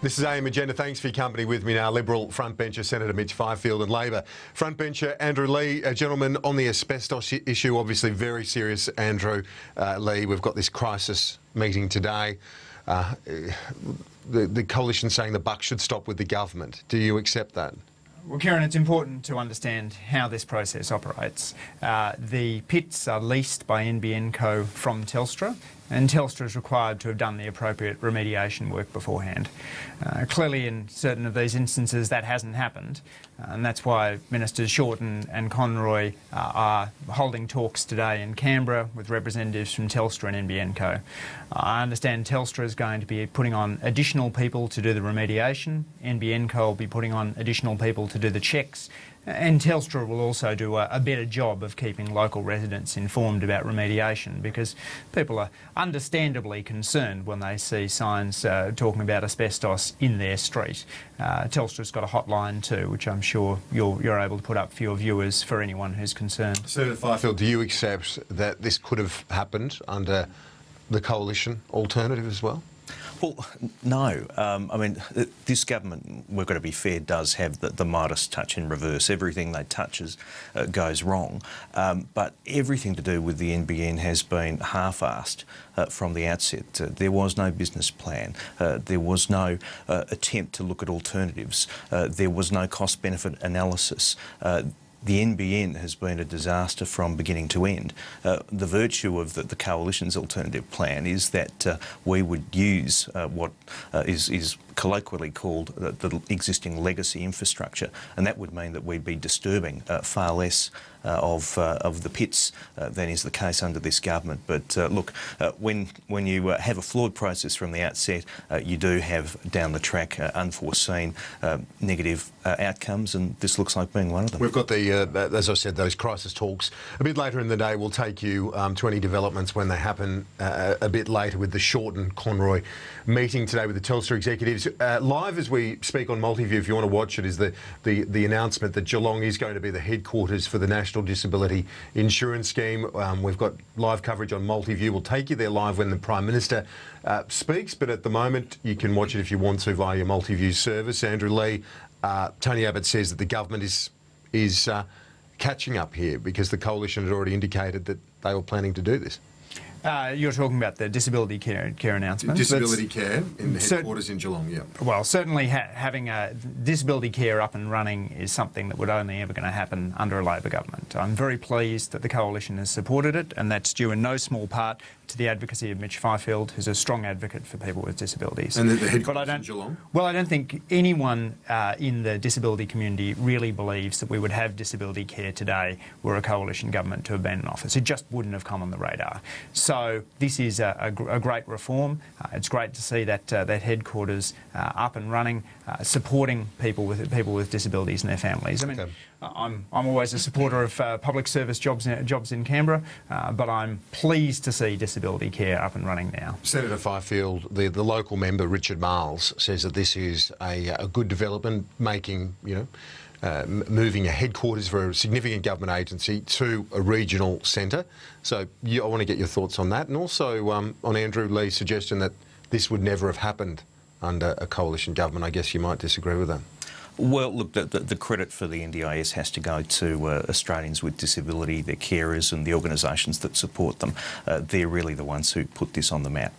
This is AM Agenda. Thanks for your company with me now. Liberal frontbencher Senator Mitch Fifield and Labor frontbencher Andrew Leigh. Gentlemen, on the asbestos issue, obviously very serious, Andrew, Leigh. We've got this crisis meeting today. The coalition saying the buck should stop with the government. Do you accept that? Well, Kieran, it's important to understand how this process operates. The pits are leased by NBN Co from Telstra, and Telstra is required to have done the appropriate remediation work beforehand. Clearly, in certain of these instances, that hasn't happened, and that's why Ministers Shorten and Conroy are holding talks today in Canberra with representatives from Telstra and NBN Co. I understand Telstra is going to be putting on additional people to do the remediation. NBN Co will be putting on additional people to do the checks. And Telstra will also do a better job of keeping local residents informed about remediation, because people are understandably concerned when they see signs talking about asbestos in their street. Telstra's got a hotline too, which I'm sure you're able to put up for your viewers for anyone who's concerned. Senator Fifield, do you accept that this could have happened under the coalition alternative as well? Well, no. I mean, this government, we've got to be fair, does have the Midas touch in reverse. Everything they touch goes wrong. But everything to do with the NBN has been half-assed from the outset. There was no business plan. There was no attempt to look at alternatives. There was no cost-benefit analysis. The NBN has been a disaster from beginning to end. The virtue of the coalition's alternative plan is that we would use what is colloquially called the existing legacy infrastructure, and that would mean that we'd be disturbing far less of the pits than is the case under this government. But look, when you have a flawed process from the outset, you do have down the track unforeseen negative outcomes, and this looks like being one of them. We've got the, as I said, those crisis talks. A bit later in the day, we'll take you to any developments when they happen a bit later with the Shorten Conroy meeting today with the Telstra executives. Live as we speak on Multiview, if you want to watch it, is the announcement that Geelong is going to be the headquarters for the National Disability Insurance Scheme. We've got live coverage on Multiview. We'll take you there live when the Prime Minister speaks, but at the moment you can watch it if you want to via your Multiview service. Andrew Leigh, Tony Abbott says that the government is catching up here because the coalition had already indicated that they were planning to do this. You're talking about the disability care announcement. Disability care in the headquarters in Geelong, yeah. Well, certainly having disability care up and running is something that would only ever going to happen under a Labor government. I'm very pleased that the coalition has supported it, and that's due in no small part to the advocacy of Mitch Fifield, who's a strong advocate for people with disabilities. And the headquarters in Geelong? Well, I don't think anyone in the disability community really believes that we would have disability care today were a coalition government to have been in office. It just wouldn't have come on the radar. So this is a great reform. It's great to see that headquarters up and running, supporting people with disabilities and their families. I mean, okay. I'm always a supporter of public service jobs in Canberra, but I'm pleased to see disability care up and running now. Senator Fifield, the local member Richard Marles says that this is a good development, making moving a headquarters for a significant government agency to a regional centre. So I want to get your thoughts on that, and also on Andrew Leigh's suggestion that this would never have happened under a coalition government. I guess you might disagree with that. Well, look, the credit for the NDIS has to go to Australians with disability, their carers and the organisations that support them. They're really the ones who put this on the map.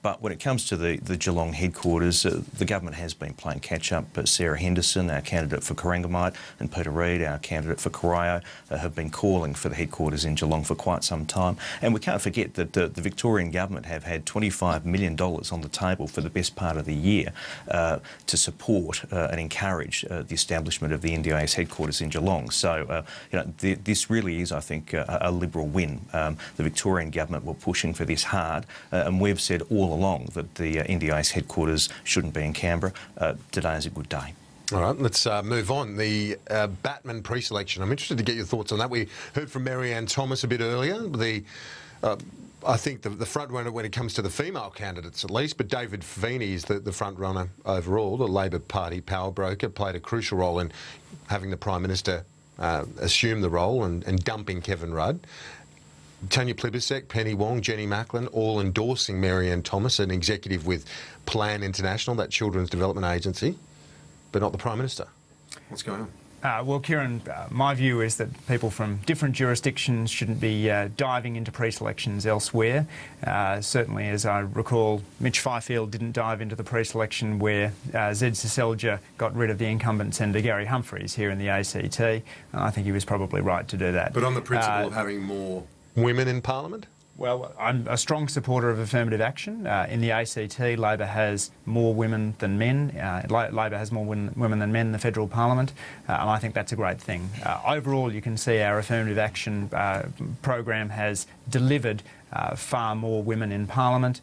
But when it comes to the Geelong headquarters, the government has been playing catch-up. Sarah Henderson, our candidate for Corangamite, and Peter Reid, our candidate for Corio, have been calling for the headquarters in Geelong for quite some time. And we can't forget that the Victorian government have had $25 million on the table for the best part of the year to support and encourage the establishment of the NDIS headquarters in Geelong. So, this really is, I think, a Liberal win. The Victorian government were pushing for this hard, and we've said all along that the NDIS headquarters shouldn't be in Canberra. Today is a good day. All right, let's move on. The Batman pre-selection. I'm interested to get your thoughts on that. We heard from Marianne Thomas a bit earlier. I think the front runner when it comes to the female candidates at least, but David Feeney is the front runner overall. The Labor Party power broker played a crucial role in having the Prime Minister assume the role and dumping Kevin Rudd. Tanya Plibersek, Penny Wong, Jenny Macklin, all endorsing Marianne Thomas, an executive with Plan International, that children's development agency, but not the Prime Minister. What's going on? Well, Kieran, my view is that people from different jurisdictions shouldn't be diving into pre-selections elsewhere. Certainly, as I recall, Mitch Fifield didn't dive into the pre-selection where Zed Seselja got rid of the incumbent Senator Gary Humphries here in the ACT. I think he was probably right to do that. But on the principle of having more women in Parliament? Well, I'm a strong supporter of affirmative action. In the ACT, Labor has more women than men. Labor has more women than men in the federal parliament, and I think that's a great thing. Overall, you can see our affirmative action program has delivered far more women in Parliament,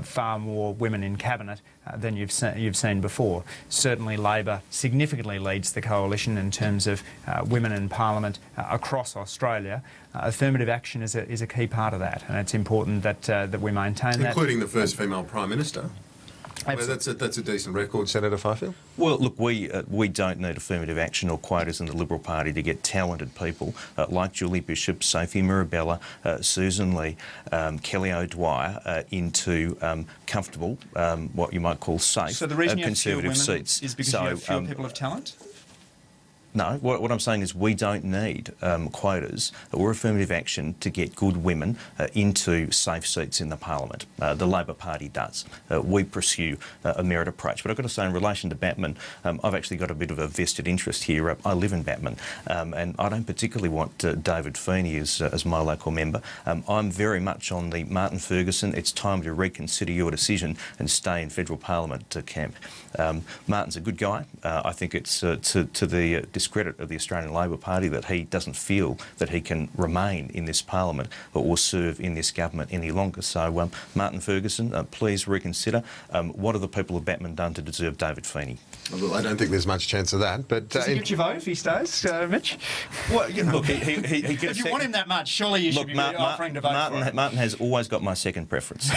far more women in Cabinet than you've seen before. Certainly Labor significantly leads the coalition in terms of women in Parliament across Australia. Affirmative action is a key part of that, and it's important that we maintain that. Including the first female Prime Minister. Well, that's a decent record, Senator Fifield. Well, look, we don't need affirmative action or quotas in the Liberal Party to get talented people like Julie Bishop, Sophie Mirabella, Susan Leigh, Kelly O'Dwyer into comfortable, what you might call safe, so the reason you Conservative have fewer women seats. is because you have fewer people of talent? No, what I'm saying is we don't need quotas or affirmative action to get good women into safe seats in the Parliament. The Labor Party does. We pursue a merit approach. But I've got to say, in relation to Batman, I've actually got a bit of a vested interest here. I live in Batman, and I don't particularly want David Feeney as my local member. I'm very much on the Martin Ferguson, it's time to reconsider your decision and stay in federal Parliament camp. Martin's a good guy. I think it's to the discredit of the Australian Labor Party that he doesn't feel that he can remain in this Parliament or serve in this government any longer. So, Martin Ferguson, please reconsider. What have the people of Batman done to deserve David Feeney? Well, I don't think there's much chance of that. But does he get your vote if he stays, Mitch? Well, you know, look, he if you want him that much, surely you should be offering to vote for him. Martin has always got my second preference.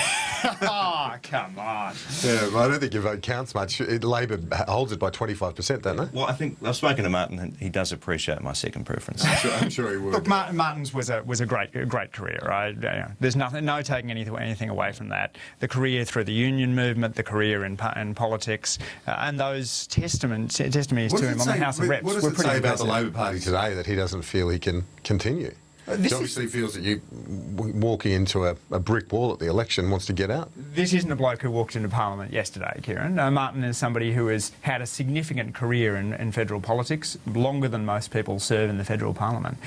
Oh, come on. Yeah, well, I don't think your vote counts much. Labor holds it by 25%, don't they? Well, I think I've spoken to Martin, and he does appreciate my second preference. I'm sure he would. Look, Martin's was a great career. Right? There's no taking anything away from that. The career through the union movement, the career in politics, and those testimonies to him on the House of Reps. What does it say about the Labor Party today that he doesn't feel he can continue? He obviously feels that you walking into a brick wall at the election wants to get out. This isn't a bloke who walked into Parliament yesterday, Kieran. Martin is somebody who has had a significant career in federal politics, longer than most people serve in the federal Parliament.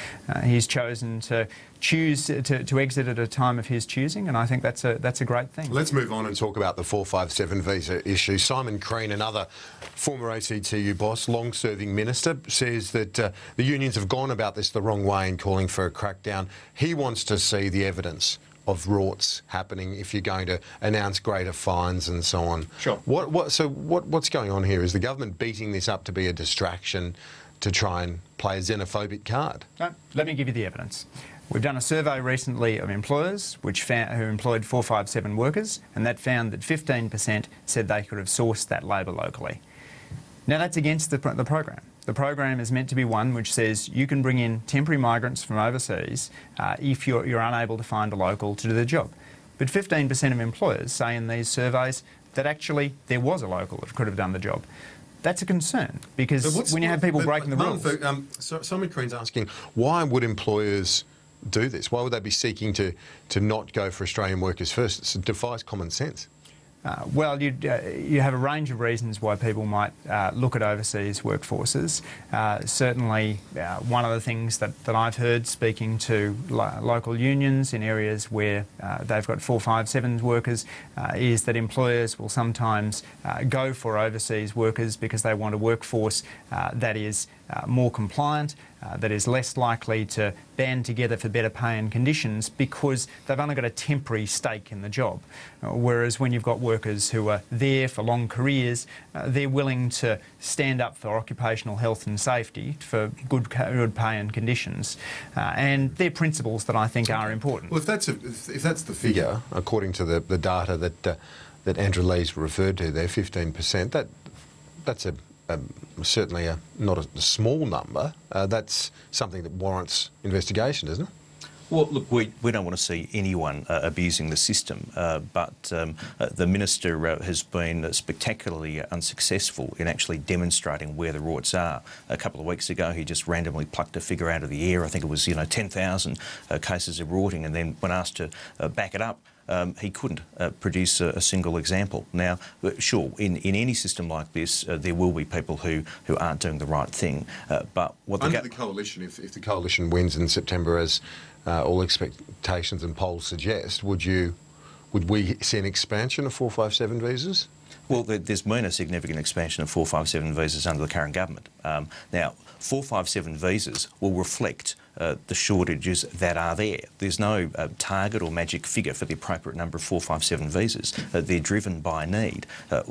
He's chosen to choose to exit at a time of his choosing, and I think that's a great thing. Let's move on and talk about the 457 visa issue. Simon Crean, another former ACTU boss, long-serving minister, says that the unions have gone about this the wrong way in calling for a crackdown. He wants to see the evidence of rorts happening if you're going to announce greater fines and so on. Sure. What's going on here? Is the government beating this up to be a distraction to try and play a xenophobic card? No, let me give you the evidence. We've done a survey recently of employers who employed 457 workers, and that found that 15% said they could have sourced that labour locally. Now that's against the program. The program is meant to be one which says you can bring in temporary migrants from overseas if you're unable to find a local to do the job. But 15% of employers say in these surveys that actually there was a local that could have done the job. That's a concern, because when you have people breaking the rules... Simon Crean's asking, why would employers do this? Why would they be seeking to not go for Australian workers first? It defies common sense. Well, you have a range of reasons why people might look at overseas workforces. Certainly, one of the things that I've heard speaking to local unions in areas where they've got 457 workers is that employers will sometimes go for overseas workers because they want a workforce that is more compliant, that is less likely to band together for better pay and conditions because they've only got a temporary stake in the job. Whereas when you've got workers who are there for long careers, they're willing to stand up for occupational health and safety, for good pay and conditions. And they're principles that I think are important. Well, if that's the figure, according to the data that Andrew Leigh's referred to there, 15%, that's certainly not a small number. That's something that warrants investigation, isn't it? Well, look, we don't want to see anyone abusing the system, but the Minister has been spectacularly unsuccessful in actually demonstrating where the rorts are. A couple of weeks ago, he just randomly plucked a figure out of the air. I think it was, 10,000 cases of rorting, and then when asked to back it up, he couldn't produce a single example. Now, sure, in any system like this, there will be people who aren't doing the right thing. But what under the coalition, if the coalition wins in September, as all expectations and polls suggest, would we see an expansion of 457 visas? Well, there's been a significant expansion of 457 visas under the current government. Now, 457 visas will reflect the shortages that are there. There's no target or magic figure for the appropriate number of 457 visas. They're driven by need.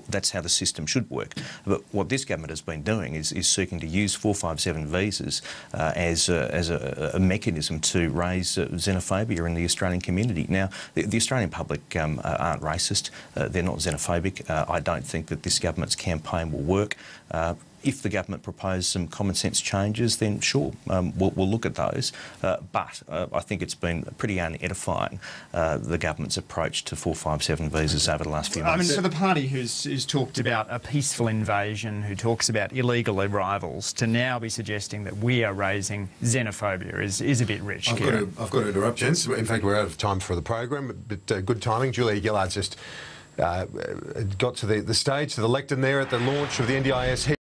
That's how the system should work. But what this government has been doing is seeking to use 457 visas as a mechanism to raise xenophobia in the Australian community. Now, the Australian public aren't racist. They're not xenophobic. I don't think that this government's campaign will work. If the government proposes some common sense changes, then sure, we'll look at those. But I think it's been pretty unedifying, the government's approach to 457 visas over the last few months. I mean, for the party who's talked about a peaceful invasion, who talks about illegal arrivals, to now be suggesting that we are raising xenophobia is a bit rich. I've got to interrupt, gents. In fact, we're out of time for the program, but good timing. Julia Gillard just got to the stage, to the lectern there at the launch of the NDIS.